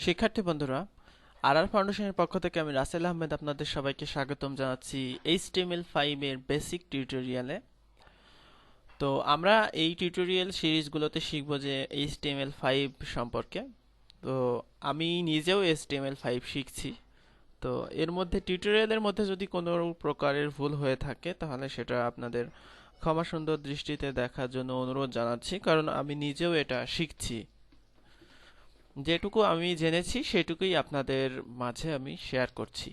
শিক্ষার্থী বন্ধুরা, আরআর ফাউন্ডেশনের পক্ষ থেকে আমি রাসেল আহমেদ আপনাদের সবাইকে স্বাগতম জানাচ্ছি HTML5 এর বেসিক টিউটোরিয়ালে। তো আমরা এই টিউটোরিয়াল সিরিজগুলোতে শিখব যে HTML5 সম্পর্কে। তো আমি নিজেও HTML5 শিখছি। তো এর মধ্যে টিউটোরিয়ালের মধ্যে যদি কোনো প্রকারের ভুল হয়ে থাকে তাহলে সেটা আপনাদের ক্ষমা সুন্দর দৃষ্টিতে দেখার জন্য অনুরোধ জানাচ্ছি, কারণ আমি নিজেও এটা শিখছি। যেটুকু আমি জেনেছি সেটুকুই আপনাদের মাঝে আমি শেয়ার করছি।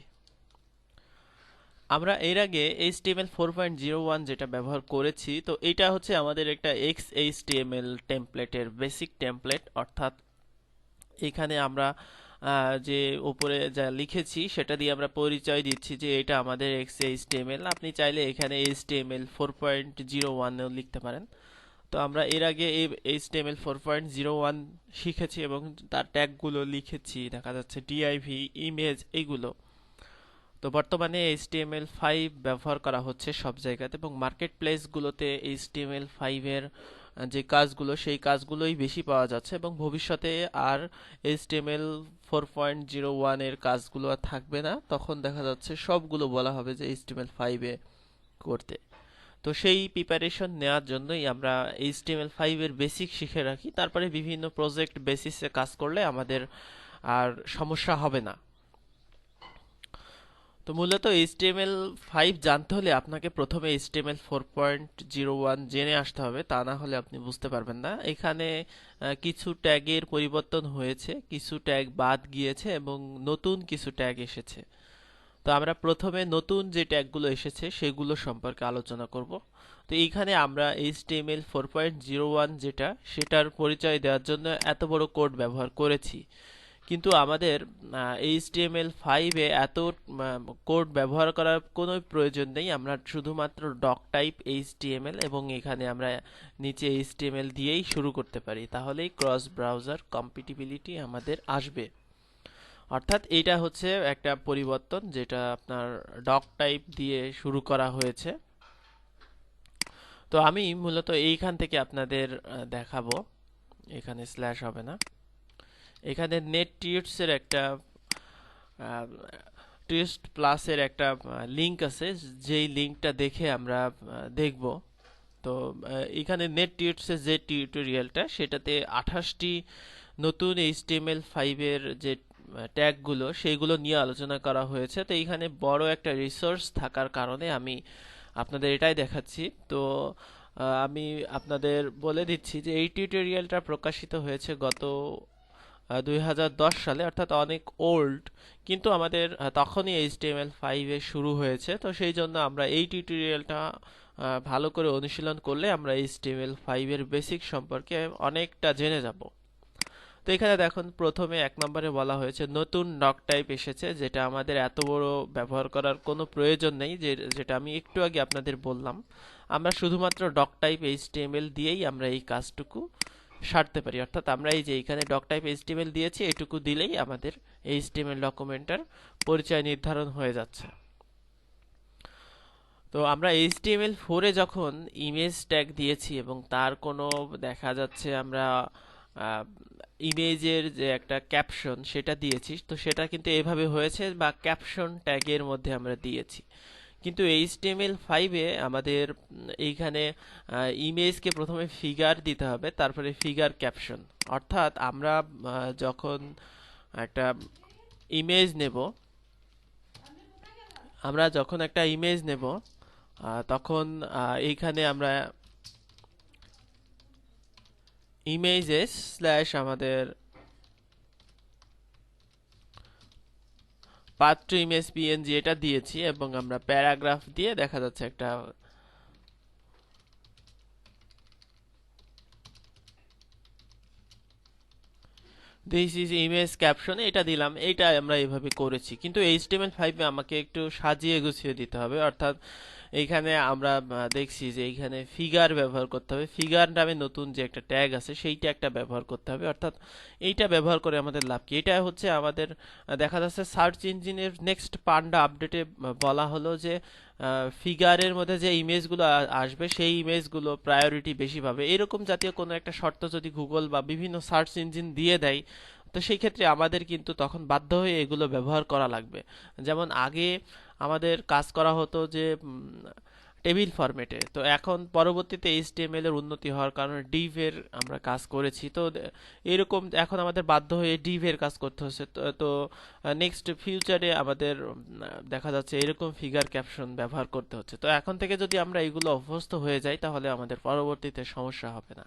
আমরা এর আগে HTML4.01 যেটা ব্যবহার করেছি, তো এটা হচ্ছে আমাদের একটা XHTML টেমপ্লেটের বেসিক টেমপ্লেট, অর্থাৎ এখানে আমরা যে উপরে যা লিখেছি সেটা দিয়ে আমরা পরিচয় দিচ্ছি যে এটা আমাদের XHTML। আপনি চাইলে এখানে HTML4.01 লিখতে পারেন। তো আমরা এর আগে এই HTML4.01 শিখেছি এবং তার ট্যাগগুলো লিখেছি, দেখা যাচ্ছে div, ইমেজ, এইগুলো। তো বর্তমানে HTML5 ব্যবহার করা হচ্ছে সব জায়গাতে এবং মার্কেট প্লেসগুলোতে HTML5 এর যে কাজগুলো সেই কাজগুলোই বেশি পাওয়া যাচ্ছে এবং ভবিষ্যতে আর HTML4.01 এর কাজগুলো আর থাকবে না। তখন দেখা যাচ্ছে সবগুলো বলা হবে যে HTML5 এ করতে। তো সেই প্রিপারেশন নেওয়ার জন্যই আমরা HTML5 এর বেসিক শিখে রাখি, তারপরে বিভিন্ন প্রজেক্ট বেসিসে কাজ করলে আমাদের আর সমস্যা হবে না। তো মূলত HTML5 জানতে হলে আপনাকে প্রথমে HTML4.01 জেনে আসতে হবে, তা না হলে আপনি বুঝতে পারবেন না। এখানে কিছু ট্যাগের পরিবর্তন হয়েছে, কিছু ট্যাগ বাদ গিয়েছে এবং নতুন কিছু ট্যাগ এসেছে। তো আমরা প্রথমে নতুন যে ট্যাগগুলো এসেছে সেগুলো সম্পর্কে আলোচনা করব। তো এইখানে আমরা HTML4.01 যেটা, সেটার পরিচয় দেওয়ার জন্য এত বড় কোড ব্যবহার করেছি। কিন্তু আমাদের HTML5 এ এত কোড ব্যবহার করার কোনো প্রয়োজন নেই। আমরা শুধুমাত্র ডক টাইপ HTML এবং এখানে আমরা নিচে HTML দিয়েই শুরু করতে পারি, তাহলেই ক্রস ব্রাউজার কম্পিটিবিলিটি আমাদের আসবে। অর্থাৎ এটা হচ্ছে একটা পরিবর্তন যেটা আপনার ডক টাইপ দিয়ে শুরু করা হয়েছে। তো আমি মূলত এইখান থেকে আপনাদের দেখাবো। এখানে স্ল্যাশ হবে না, এখানে নেট টিউটসের একটা টিউটস প্লাসের একটা লিংক আছে, যেই লিংকটা দেখে আমরা দেখব। তো এখানে নেট টিউটসের যে টিউটোরিয়ালটা, সেটাতে 28টি নতুন HTML5 এর যে ট্যাগগুলো সেইগুলো নিয়ে আলোচনা করা হয়েছে। তো এইখানে বড় একটা রিসোর্স থাকার কারণে আমি আপনাদের এটাই দেখাচ্ছি। তো আমি আপনাদের বলে দিচ্ছি যে এই টিউটোরিয়ালটা প্রকাশিত হয়েছে গত 2010 সালে, অর্থাৎ অনেক ওল্ড, কিন্তু আমাদের তখনই HTML5 এ শুরু হয়েছে। তো সেই জন্য আমরা এই টিউটোরিয়ালটা ভালো করে অনুশীলন করলে আমরা HTML5 এর বেসিক সম্পর্কে অনেকটা জেনে যাব। তো এখানে দেখুন, প্রথমে 1 নম্বরে বলা হয়েছে নতুন ডক টাইপ এসেছে, যেটা আমাদের এত বড় ব্যবহার করার কোনো প্রয়োজন নেই, যেটা আমি একটু আগে আপনাদের বললাম। আমরা শুধুমাত্র ডক টাইপ HTML দিয়েই আমরা এই কাজটুকু সারতে পারি। অর্থাৎ আমরা এই যে এখানে ডক টাইপ HTML দিয়েছি, এটুকু দিলেই আমাদের HTML ডকুমেন্টের পরিচয় নির্ধারণ হয়ে যাচ্ছে। তো আমরা HTML4 এ যখন ইমেজ ট্যাগ দিয়েছি এবং তার কোনো দেখা যাচ্ছে আমরা ইমেজের যে একটা ক্যাপশন সেটা দিয়েছি, তো সেটা কিন্তু এভাবে হয়েছে বা ক্যাপশন ট্যাগের মধ্যে আমরা দিয়েছি। কিন্তু HTML5 এ আমাদের এইখানে ইমেজকে প্রথমে ফিগার দিতে হবে, তারপরে ফিগার ক্যাপশন। অর্থাৎ আমরা যখন একটা ইমেজ নেব তখন এইখানে আমরা ইমেজেস স্ল্যাশ আমাদের পাথ টু ইমেজ PNG এটা দিয়েছি এবং আমরা প্যারাগ্রাফ দিয়ে দেখা যাচ্ছে একটা দিস ইজ ইমেজ ক্যাপশন এটা দিলাম। এটা আমরা এইভাবে করেছি, কিন্তু HTML5 এ আমাকে একটু সাজিয়ে গুছিয়ে দিতে হবে। অর্থাৎ এইখানে আমরা দেখছি যে এইখানে ফিগার ব্যবহার করতে হবে, ফিগার নামে নতুন যে একটা ট্যাগ আছে সেই ট্যাগটা ব্যবহার করতে হবে। অর্থাৎ এইটা ব্যবহার করে আমাদের লাভ কি? এটা হচ্ছে আমাদের দেখা যাচ্ছে সার্চ ইঞ্জিনের নেক্সট পান্ডা আপডেটে বলা হলো যে ফিগারের মধ্যে যে ইমেজগুলো আসবে সেই ইমেজগুলো প্রায়োরিটি বেশি পাবে, এরকম জাতীয় কোনো একটা শর্ত যদি গুগল বা বিভিন্ন সার্চ ইঞ্জিন দিয়ে দেয়, তো সেই ক্ষেত্রে আমাদের কিন্তু তখন বাধ্য হয়ে এগুলো ব্যবহার করা লাগবে। যেমন আগে আমাদের কাজ করা হতো যে টেবিল ফরম্যাটে, তো এখন পরবর্তীতে এইচটিএমএল এর উন্নতি হওয়ার কারণে ডিভ এর আমরা কাজ করেছি। তো এরকম এখন আমাদের বাধ্য হয়ে ডিভ এর কাজ করতে হচ্ছে। তো নেক্সট ফিউচারে আমাদের দেখা যাচ্ছে এরকম ফিগার ক্যাপশন ব্যবহার করতে হচ্ছে। তো এখন থেকে যদি আমরা এগুলো অভ্যস্ত হয়ে যাই তাহলে আমাদের পরবর্তীতে সমস্যা হবে না।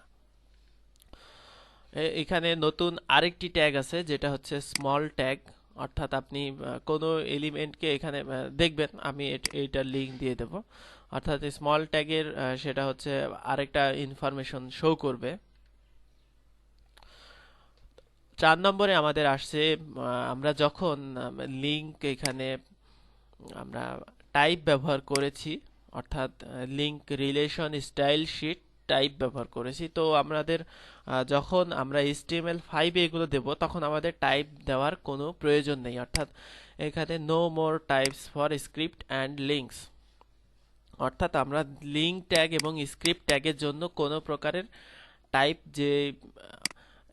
এখানে নতুন আরেকটি ট্যাগ আছে যেটা হচ্ছে স্মল ট্যাগ, অর্থাৎ আপনি কোনো এলিমেন্টকে এখানে দেখবেন, আমি এইটার লিংক দিয়ে দেব। অর্থাৎ স্মল ট্যাগের সেটা হচ্ছে আরেকটা ইনফরমেশন শো করবে। 4 নম্বরে আমাদের আসছে আমরা যখন লিংক এখানে আমরা টাইপ ব্যবহার করেছি, অর্থাৎ link relation style sheet type ব্যবহার করেছি। তো আমাদের যখন আমরা HTML5 এ এগুলো দেব তখন আমাদের টাইপ দেওয়ার কোনো প্রয়োজন নেই, অর্থাৎ এখানে no more types for script and links, অর্থাৎ আমরা লিঙ্ক ট্যাগ এবং স্ক্রিপ্ট ট্যাগের জন্য কোনো প্রকারের টাইপ যে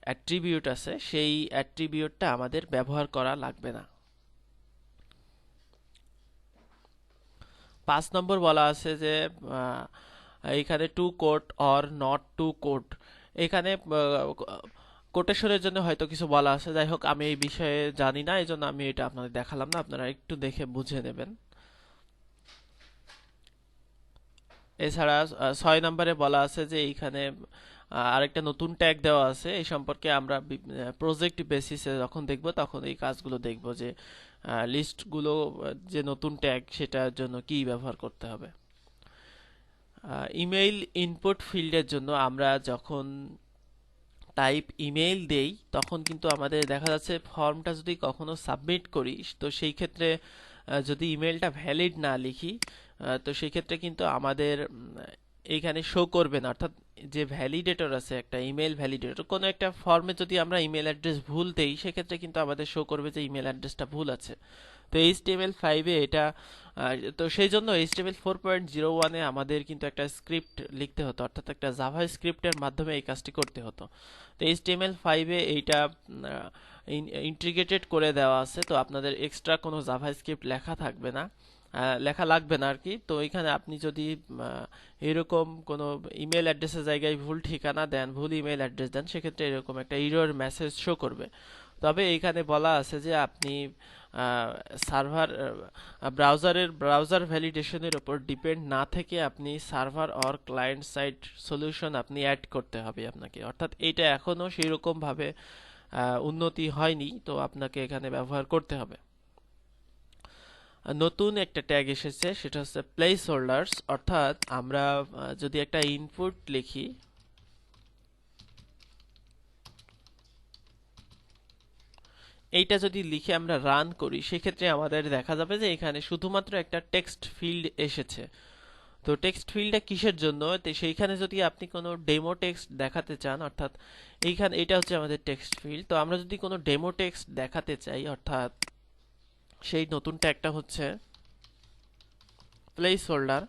অ্যাট্রিবিউট আছে সেই অ্যাট্রিবিউটটা আমাদের ব্যবহার করা লাগবে না। 5 নম্বর বলা আছে যে এখানে to quote or not to quote, এখানে কোটেশনের জন্য হয়তো কিছু বলা আছে। যাই হোক, আমি এই বিষয়ে জানি না, এই জন্য আমি এটা আপনাদের দেখালাম না, আপনারা একটু দেখে বুঝে নেবেন। এছাড়া 6 নম্বরে বলা আছে যে এইখানে আরেকটা নতুন ট্যাগ দেওয়া আছে, এই সম্পর্কে আমরা প্রজেক্ট বেসিসে যখন দেখব তখন এই কাজগুলো দেখব যে লিস্টগুলো যে নতুন ট্যাগ সেটার জন্য কি ব্যবহার করতে হবে। ইমেইল ইনপুট ফিল্ডের জন্য আমরা যখন টাইপ ইমেইল দেই তখন কিন্তু আমাদের দেখা যাচ্ছে ফর্মটা যদি কখনো সাবমিট করি তো সেই ক্ষেত্রে যদি ইমেলটা ভ্যালিড না লিখি তো সেই ক্ষেত্রে কিন্তু আমাদের এইখানে শো করবে না, অর্থাৎ যে ভ্যালিডেটর আছে একটা ইমেল ভ্যালিডেটর, কোনো একটা ফর্মে যদি আমরা ইমেল অ্যাড্রেস ভুল দেই সেক্ষেত্রে কিন্তু আমাদের শো করবে যে ইমেল অ্যাড্রেসটা ভুল আছে। তো HTML5 এ এটা তো সেই জন্য HTML4.01 এ আমাদের কিন্তু একটা স্ক্রিপ্ট লিখতে হতো, অর্থাৎ একটা জাভা স্ক্রিপ্টের মাধ্যমে এই কাজটি করতে হতো। তো HTML5 এ এইটা ইন্টিগ্রেটেড করে দেওয়া আছে, তো আপনাদের এক্সট্রা কোনো জাভা স্ক্রিপ্ট লেখা থাকবে না, লেখা লাগবে না আর কি। তো এখানে আপনি যদি এরকম কোনো ইমেল অ্যাড্রেসের জায়গায় ভুল ঠিকানা দেন, ভুল ইমেল অ্যাড্রেস দেন, সেক্ষেত্রে এরকম একটা এরর মেসেজ শো করবে। তবে এইখানে বলা আছে যে আপনি সার্ভার ব্রাউজার ভ্যালিডেশনের উপর ডিপেন্ড না থেকে আপনি server or client side solution আপনি অ্যাড করতে হবে আপনাকে, অর্থাৎ এইটা এখনো সেই রকম ভাবে উন্নতি হয়নি, তো আপনাকে এখানে ব্যবহার করতে হবে। নতুন একটা ট্যাগ এসেছে সেটা হচ্ছে প্লেস হোল্ডার্স, অর্থাৎ আমরা যদি একটা ইনপুট লিখি, এইটা যদি লিখে আমরা রান করি সেক্ষেত্রে আমাদের দেখা যাবে যে এখানে শুধুমাত্র একটা টেক্সট ফিল্ড এসেছে। তো টেক্সট ফিল্ডটা কিসের জন্য, তো সেইখানে যদি আপনি কোনো ডেমো টেক্সট দেখাতে চান, অর্থাৎ এইখানে এটা হচ্ছে আমাদের টেক্সট ফিল্ড, তো আমরা যদি কোনো ডেমো টেক্সট দেখাতে চাই অর্থাৎ সেই নতুন ট্যাগটা হচ্ছে প্লেস হোল্ডার।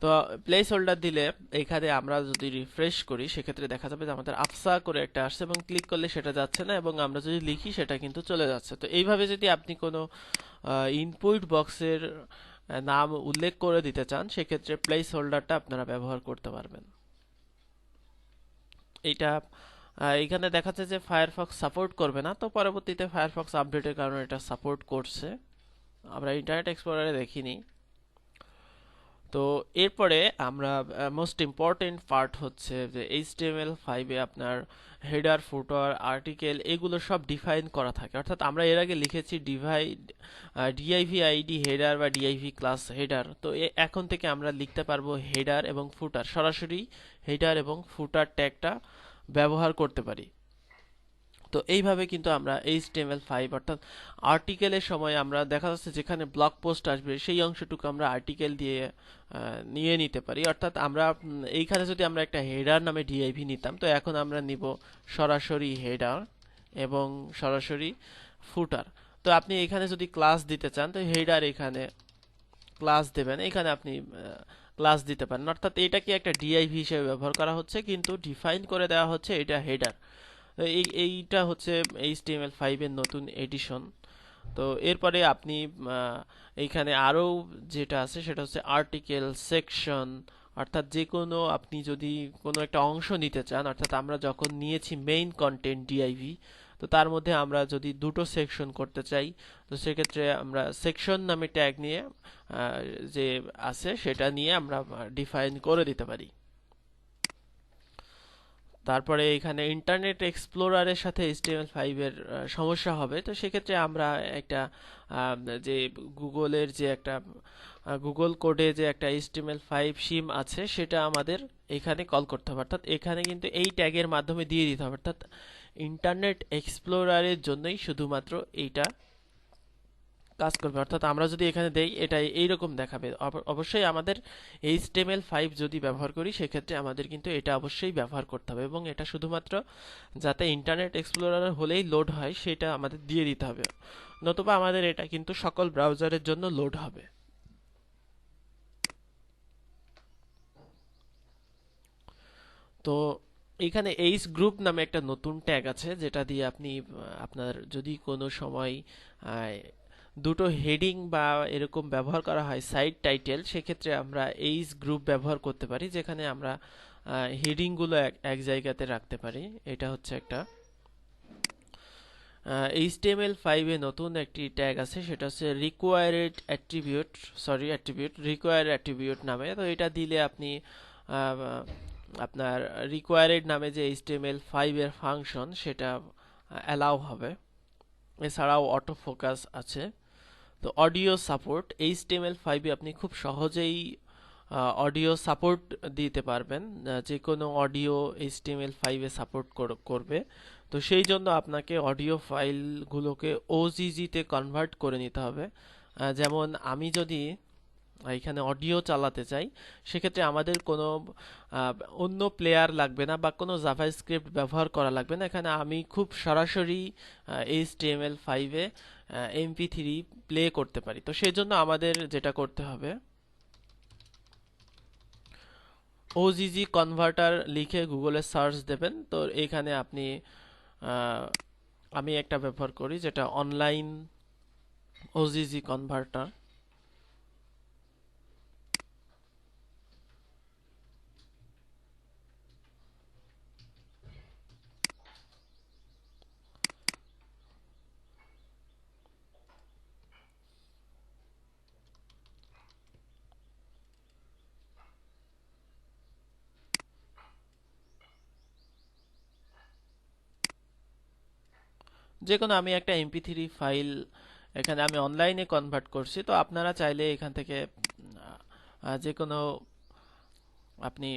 তো প্লেস হোল্ডার দিলে এখানে আমরা যদি রিফ্রেশ করি সেক্ষেত্রে দেখা যাবে যে আমাদের আফসা করে একটা আসছে এবং ক্লিক করলে সেটা যাচ্ছে না, এবং আমরা যদি লিখি সেটা কিন্তু চলে যাচ্ছে। তো এইভাবে যদি আপনি কোনো ইনপুট বক্সের নাম উল্লেখ করে দিতে চান সেক্ষেত্রে প্লেস হোল্ডারটা আপনারা ব্যবহার করতে পারবেন। এইটা এখানে দেখাচ্ছে যে ফায়ারফক্স সাপোর্ট করবে না, তো পরবর্তীতে ফায়ারফক্স আপডেটের কারণে এটা সাপোর্ট করছে, আমরা ইন্টারনেট এক্সপ্লোরারে দেখিনি। তো এরপরে আমরা মোস্ট ইম্পর্টেন্ট পার্ট হচ্ছে যে HTML5 এ আপনার হেডার, ফুটার, আর্টিকেল এগুলো সব ডিফাইন করা থাকে, অর্থাৎ আমরা এর আগে লিখেছি div id হেডার বা div ক্লাস হেডার, তো এখন থেকে আমরা লিখতে পারবো হেডার এবং ফুটার, সরাসরি হেডার এবং ফুটার ট্যাগটা ব্যবহার করতে পারি। তো এইভাবে কিন্তু আমরা HTML5 অর্থাৎ আর্টিকেলের সময় আমরা দেখা যাচ্ছে যেখানে ব্লগ পোস্ট আসবে সেই অংশটুকু আমরা আর্টিকেল দিয়ে নিয়ে নিতে পারি, অর্থাৎ আমরা এইখানে যদি আমরা একটা হেডার নামে div নিতাম তো এখন আমরা নিব সরাসরি হেডার এবং সরাসরি ফুটার। তো আপনি এখানে যদি ক্লাস দিতে চান তো হেডার এখানে ক্লাস দেবেন, এখানে আপনি ক্লাস দিতে পারেন। অর্থাৎ এটাকে একটা ডিআইভি হিসেবে ব্যবহার করা হচ্ছে, কিন্তু ডিফাইন করে দেওয়া হচ্ছে এটা হেডার। এইটা হচ্ছে HTML5 এর নতুন এডিশন। তো এরপরে আপনি এইখানে আরো যেটা আছে সেটা হচ্ছে আর্টিকেল, সেকশন, অর্থাৎ যে কোনো আপনি যদি কোনো একটা অংশ নিতে চান, অর্থাৎ আমরা যখন নিয়েছি মেইন কন্টেন্ট ডিআইভি, তো তার মধ্যে আমরা যদি দুটো সেকশন করতে চাই, তো সেক্ষেত্রে আমরা সেকশন নামে ট্যাগ নিয়ে যে আছে সেটা নিয়ে আমরা ডিফাইন করে দিতে পারি। তারপরে এখানে ইন্টারনেট এক্সপ্লোরারের সাথে HTML5 এর সমস্যা হবে, তো সেক্ষেত্রে আমরা একটা যে গুগলের যে একটা গুগল কোডে যে একটা HTML5 সিম আছে সেটা আমাদের এখানে কল করতে হবে, অর্থাৎ এখানে কিন্তু এই ট্যাগের মাধ্যমে দিয়ে দিতে হবে, অর্থাৎ ইন্টারনেট এক্সপ্লোরারের জন্যই শুধুমাত্র এইটা কাজ করবে। অর্থাৎ আমরা যদি এখানে দেই এটা এইরকম দেখাবে। অবশ্যই আমাদের HTML5 যদি ব্যবহার করি সেক্ষেত্রে আমাদের কিন্তু এটা অবশ্যই ব্যবহার করতে হবে, এবং এটা শুধুমাত্র যাতে ইন্টারনেট এক্সপ্লোরার হলেই লোড হয় সেটা আমাদের দিয়ে দিতে হবে, নতুবা আমাদের এটা কিন্তু সকল ব্রাউজারের জন্য লোড হবে। তো এখানে এইচ গ্রুপ নামে একটা নতুন ট্যাগ আছে, যেটা দিয়ে আপনি আপনার যদি কোনো সময় দুটো হেডিং বা এরকম ব্যবহার করা হয় সাইট টাইটেল, সেক্ষেত্রে আমরা এইচ গ্রুপ ব্যবহার করতে পারি, যেখানে আমরা হেডিং গুলো এক জায়গাতে রাখতে পারি। এটা হচ্ছে একটা HTML5 এ নতুন একটি ট্যাগ আছে, সেটা হচ্ছে রিকোয়ার্ড অ্যাট্রিবিউট নামে। তো এটা দিলে আপনি আপনার রিকোয়ার্ড নামে যে HTML5 এর ফাংশন সেটা অ্যালাউ হবে। এছাড়াও অটো ফোকাস আছে। তো অডিও সাপোর্ট, HTML5 এ আপনি খুব সহজেই অডিও সাপোর্ট দিতে পারবেন, যে কোনো অডিও HTML5 এ সাপোর্ট করবে। তো সেই জন্য আপনাকে অডিও ফাইলগুলোকে OGG তে কনভার্ট করে নিতে হবে। যেমন আমি যদি এখানে অডিও চালাতে চাই, সেক্ষেত্রে আমাদের কোনো অন্য প্লেয়ার লাগবে না বা কোনো জাভাস্ক্রিপ্ট ব্যবহার করা লাগবে না। এখানে আমি খুব সরাসরি HTML5 এ MP3 প্লে করতে পারি। তো সেই জন্য আমাদের যেটা করতে হবে, OGG কনভার্টার লিখে গুগলে সার্চ দেবেন। তো এখানে আপনি আমি একটা ব্যবহার করি যেটা অনলাইন OGG কনভার্টার। যে কোনো আমি একটা MP3 ফাইল এখানে আমি অনলাইনে কনভার্ট করছি। তো আপনারা চাইলে এখান থেকে যে কোনো আপনি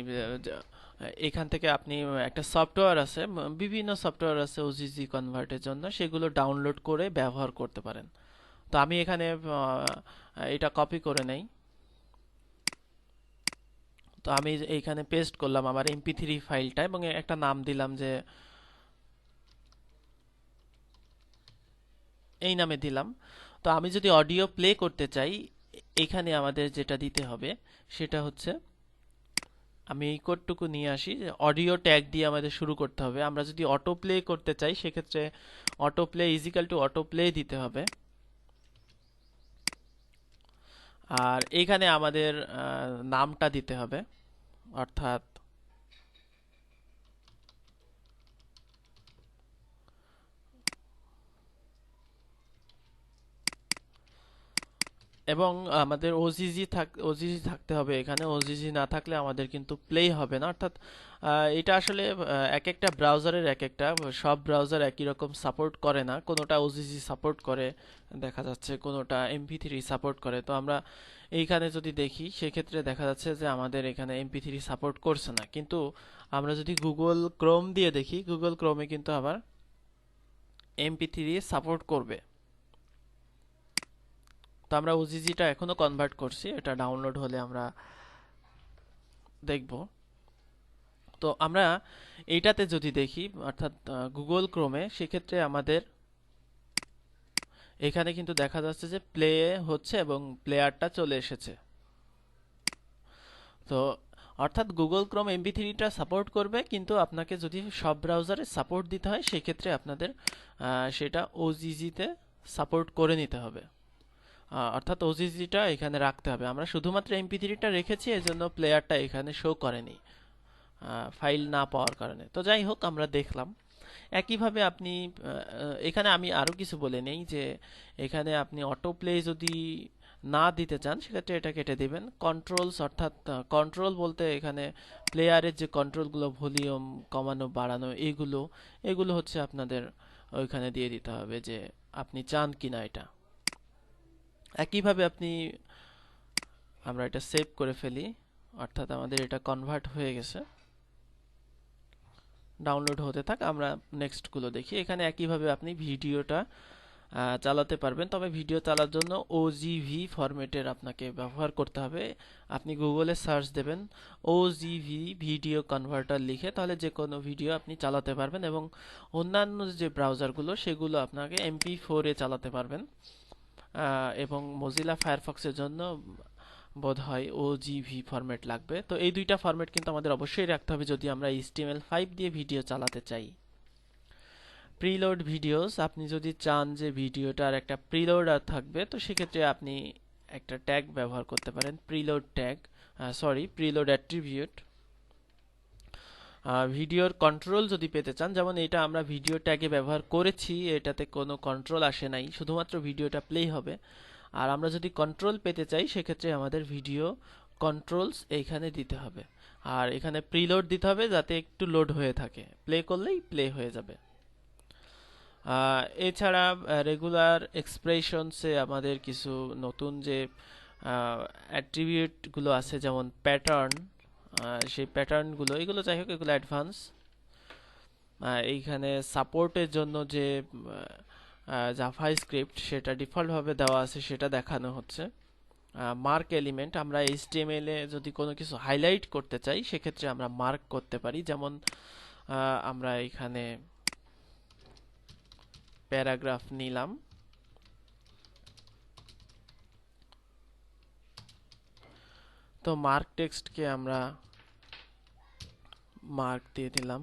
এখান থেকে আপনি একটা সফটওয়্যার আছে, বিভিন্ন সফটওয়্যার আছে OGG কনভার্টের জন্য, সেগুলো ডাউনলোড করে ব্যবহার করতে পারেন। তো আমি এখানে এটা কপি করে নেই। তো আমি এইখানে পেস্ট করলাম আমার MP3 ফাইলটা এবং একটা নাম দিলাম যে এই নামে দিলাম। তো আমি যদি অডিও প্লে করতে চাই, এখানে আমাদের যেটা দিতে হবে সেটা হচ্ছে, আমি এই কোডটুকু নিয়ে আসি, অডিও ট্যাগ দিয়ে আমাদের শুরু করতে হবে। আমরা যদি অটো প্লে করতে চাই সেক্ষেত্রে auto play is equal to auto play দিতে হবে। আর এইখানে আমাদের নামটা দিতে হবে, অর্থাৎ এবং আমাদের ওজিজি থাকতে হবে এখানে। ওজিজি না থাকলে আমাদের কিন্তু প্লে হবে না। অর্থাৎ এটা আসলে এক একটা ব্রাউজারের এক একটা, সব ব্রাউজার একই রকম সাপোর্ট করে না, কোনোটা ওজিজি সাপোর্ট করে দেখা যাচ্ছে, কোনোটা MP3 সাপোর্ট করে। তো আমরা এইখানে যদি দেখি সেক্ষেত্রে দেখা যাচ্ছে যে আমাদের এখানে MP3 সাপোর্ট করছে না, কিন্তু আমরা যদি গুগল ক্রোম দিয়ে দেখি, গুগল ক্রোমে কিন্তু আবার MP3 সাপোর্ট করবে। তো আমরা ওজিজিটা এখনো কনভার্ট করছি, এটা ডাউনলোড হলে আমরা দেখব। তো আমরা এইটাতে যদি দেখি, অর্থাৎ গুগল ক্রোমে, সেক্ষেত্রে আমাদের এখানে কিন্তু দেখা যাচ্ছে যে প্লে হচ্ছে এবং প্লেয়ারটা চলে এসেছে। তো অর্থাৎ গুগল ক্রোম এমপি3টা সাপোর্ট করবে, কিন্তু আপনাকে যদি সব ব্রাউজারে সাপোর্ট দিতে হয় সেক্ষেত্রে আপনাদের সেটা ওজিজিতে সাপোর্ট করে নিতে হবে। অর্থাৎ ওজিজিটা এখানে রাখতে হবে। আমরা শুধুমাত্র এমপি3টা রেখেছি, এজন্য প্লেয়ারটা এখানে শো করেনি ফাইল না পাওয়ার কারণে। তো যাই হোক, আমরা দেখলাম। একইভাবে আপনি এখানে আমি আরও কিছু বলে নেই যে এখানে আপনি অটো প্লে যদি না দিতে চান সেক্ষেত্রে এটা কেটে দিবেন। কন্ট্রোলস, অর্থাৎ কন্ট্রোল বলতে এখানে প্লেয়ারের যে কন্ট্রোলগুলো, ভলিউম কমানো বাড়ানো, এগুলো হচ্ছে আপনাদের ওইখানে দিয়ে দিতে হবে যে আপনি চান কিনা এটা। একইভাবে আমরা এটা সেভ করে ফেলি, অর্থাৎ আমাদের এটা কনভার্ট হয়ে গেছে, ডাউনলোড হতে থাক। আমরা নেক্সটগুলো দেখি। এখানে একইভাবে আপনি ভিডিওটা চালাতে পারবেন, তবে ভিডিও চালার জন্য ওজিভি ফরম্যাটের আপনাকে ব্যবহার করতে হবে। আপনি গুগলে সার্চ দেবেন ওজিভি ভিডিও কনভার্টার লিখে, তাহলে যে কোনো ভিডিও আপনি চালাতে পারবেন, এবং অন্যান্য যে ব্রাউজারগুলো সেগুলো আপনাকে MP4-এ চালাতে পারবেন। এবং মজিলা ফায়ারফক্সের জন্য বোধহয় ওজিভি ফরম্যাট লাগবে। তো এই দুইটা ফরম্যাট কিন্তু আমাদের অবশ্যই রাখতে হবে যদি আমরা HTML5 দিয়ে ভিডিও চালাতে চাই। প্রিলোড ভিডিওস, আপনি যদি চান যে ভিডিওটার একটা প্রিলোডার থাকবে, তো সেক্ষেত্রে আপনি একটা ট্যাগ ব্যবহার করতে পারেন, প্রিলোড ট্যাগ, প্রিলোড অ্যাট্রিবিউট। ভিডিওর কন্ট্রোল যদি পেতে চান, যেমন এটা আমরা ভিডিও ট্যাগে ব্যবহার করেছি, এটাতে কোনো কন্ট্রোল আসে নাই, শুধুমাত্র ভিডিওটা প্লে হবে। আর আমরা যদি কন্ট্রোল পেতে চাই সেক্ষেত্রে আমাদের ভিডিও কন্ট্রোলস এইখানে দিতে হবে, আর এখানে প্রিলোড দিতে হবে যাতে একটু লোড হয়ে থাকে, প্লে করলেই প্লে হয়ে যাবে। এছাড়া রেগুলার এক্সপ্রেশনসে আমাদের কিছু নতুন যে অ্যাট্রিবিউটগুলো আছে, যেমন প্যাটার্ন, সেই প্যাটার্নগুলো, এগুলো যাই হোক, এগুলো অ্যাডভান্স। এইখানে সাপোর্টের জন্য যে জাভাস্ক্রিপ্ট সেটা ডিফল্টভাবে দেওয়া আছে সেটা দেখানো হচ্ছে। মার্ক এলিমেন্ট, আমরা HTML এ যদি কোনো কিছু হাইলাইট করতে চাই সেক্ষেত্রে আমরা মার্ক করতে পারি, যেমন আমরা এখানে প্যারাগ্রাফ নিলাম, তো মার্ক টেক্সটকে আমরা মার্ক দিয়ে দিলাম।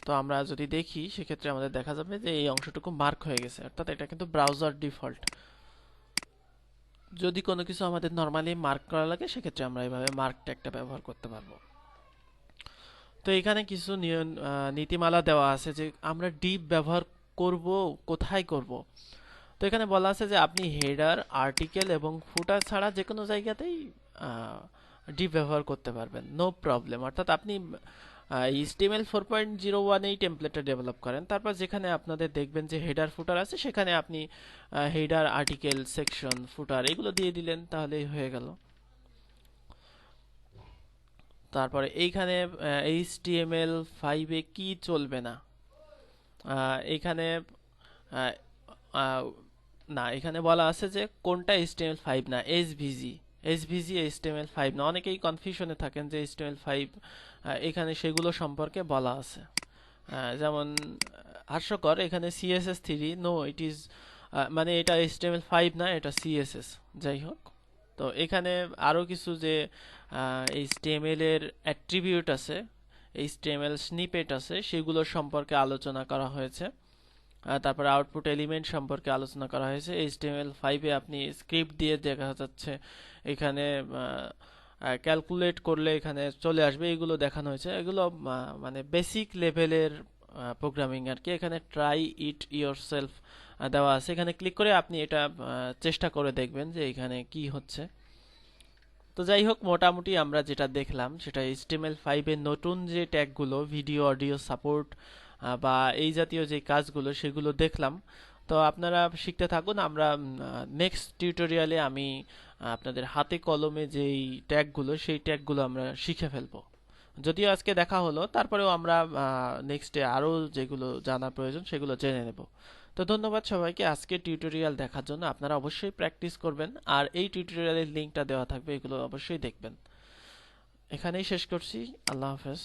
তো আমরা যদি দেখি সেক্ষেত্রে আমাদের দেখা যাবে যে এই অংশটুকু মার্ক হয়ে গেছে, অর্থাৎ এটা কিন্তু ব্রাউজার ডিফল্ট। যদি কোনো কিছু আমাদের নর্মালি মার্ক করা লাগে সেক্ষেত্রে আমরা এইভাবে মার্ক ট্যাগটা ব্যবহার করতে পারবো। তো এখানে কিছু নীতিমালা দেওয়া আছে যে আমরা ডিপ ব্যবহার করব কোথায় করব। তো এখানে বলা আছে যে আপনি হেডার, আর্টিকেল এবং ফুটার ছাড়া যে কোনো জায়গাতেই ডিপ ব্যবহার করতে পারবেন, নো প্রবলেম। অর্থাৎ আপনি HTML 4.01 এই টেমপ্লেটটা ডেভেলপ করেন, তারপর যেখানে আপনাদের দেখবেন যে হেডার ফুটার আছে সেখানে আপনি হেডার, আর্টিকেল, সেকশন, ফুটার এগুলো দিয়ে দিলেন, তাহলেই হয়ে গেল। তারপরে এইখানে HTML5-এ কি চলবে না, এইখানে না, এখানে বলা আছে যে কোনটা HTML5 না, SVG HTML5 না। অনেকেই কনফিউশনে থাকেন যে HTML5, এখানে সেগুলো সম্পর্কে বলা আছে। যেমন হাস্যকর, এখানে CSS3, নো ইট ইজ, মানে এটা HTML5 না, এটা CSS। যাই হোক, তো এখানে আরও কিছু যে HTML এর অ্যাট্রিবিউট আছে, HTML স্নিপেট আছে, সেগুলোর সম্পর্কে আলোচনা করা হয়েছে। তারপরে আউটপুট এলিমেন্ট সম্পর্কে আলোচনা করা হয়েছে। HTML5-এ আপনি স্ক্রিপ্ট দিয়ে দেখা যাচ্ছে এখানে ক্যালকুলেট করলে এখানে চলে আসবে, এগুলো দেখানো হয়েছে। এগুলো মানে বেসিক লেভেলের প্রোগ্রামিং আর কি। এখানে ট্রাই ইট ইয়োরসেলফ দেওয়া আছে, এখানে ক্লিক করে আপনি এটা চেষ্টা করে দেখবেন যে এখানে কি হচ্ছে। তো যাই হোক, মোটামুটি আমরা যেটা দেখলাম সেটা HTML5-এর নতুন যে ট্যাগগুলো, ভিডিও, অডিও সাপোর্ট বা এই জাতীয় যে কাজগুলো সেগুলো দেখলাম। তো আপনারা শিখতে থাকুন। আমরা নেক্সট টিউটোরিয়ালে আমি আপনাদের হাতে কলমে যেই ট্যাগগুলো সেই ট্যাগগুলো আমরা শিখে ফেলবো। যদিও আজকে দেখা হলো, তারপরেও আমরা নেক্সটে আরও যেগুলো জানা প্রয়োজন সেগুলো জেনে নেব। তো ধন্যবাদ সবাইকে আজকে টিউটোরিয়াল দেখার জন্য। আপনারা অবশ্যই প্র্যাকটিস করবেন, আর এই টিউটোরিয়ালের লিঙ্কটা দেওয়া থাকবে, এগুলো অবশ্যই দেখবেন। এখানেই শেষ করছি। আল্লাহ হাফেজ।